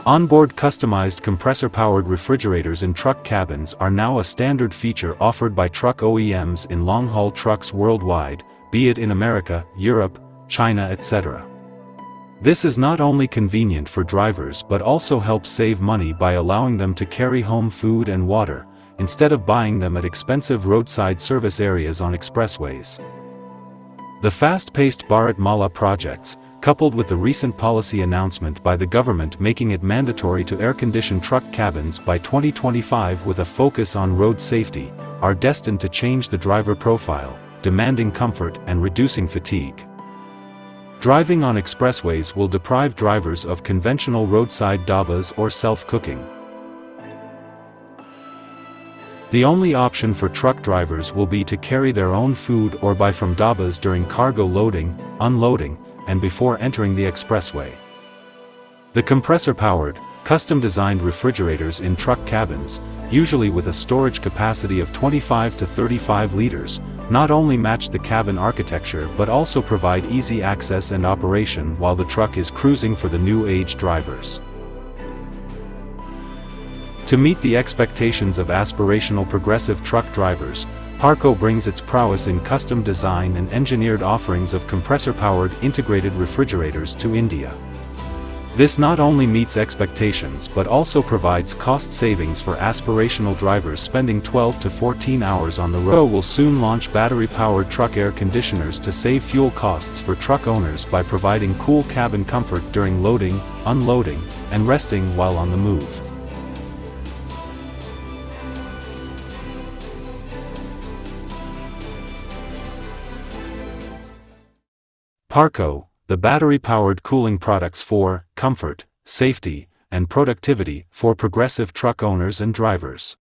Onboard customized compressor-powered refrigerators in truck cabins are now a standard feature offered by truck OEMs in long-haul trucks worldwide, be it in America, Europe, China, etc. This is not only convenient for drivers but also helps save money by allowing them to carry home food and water, instead of buying them at expensive roadside service areas on expressways. The fast-paced Bharat Mala projects, coupled with the recent policy announcement by the government making it mandatory to air-condition truck cabins by 2025 with a focus on road safety, are destined to change the driver profile, demanding comfort and reducing fatigue. Driving on expressways will deprive drivers of conventional roadside dabbas or self-cooking. The only option for truck drivers will be to carry their own food or buy from dabbas during cargo loading, unloading, and before entering the expressway. The compressor-powered, custom-designed refrigerators in truck cabins, usually with a storage capacity of 25 to 35 liters, not only match the cabin architecture but also provide easy access and operation while the truck is cruising for the new age drivers. To meet the expectations of aspirational progressive truck drivers, Parco brings its prowess in custom design and engineered offerings of compressor-powered integrated refrigerators to India. This not only meets expectations but also provides cost savings for aspirational drivers spending 12 to 14 hours on the road. Parco will soon launch battery-powered truck air conditioners to save fuel costs for truck owners by providing cool cabin comfort during loading, unloading, and resting while on the move. Parco, the battery-powered cooling products for comfort, safety, and productivity for progressive truck owners and drivers.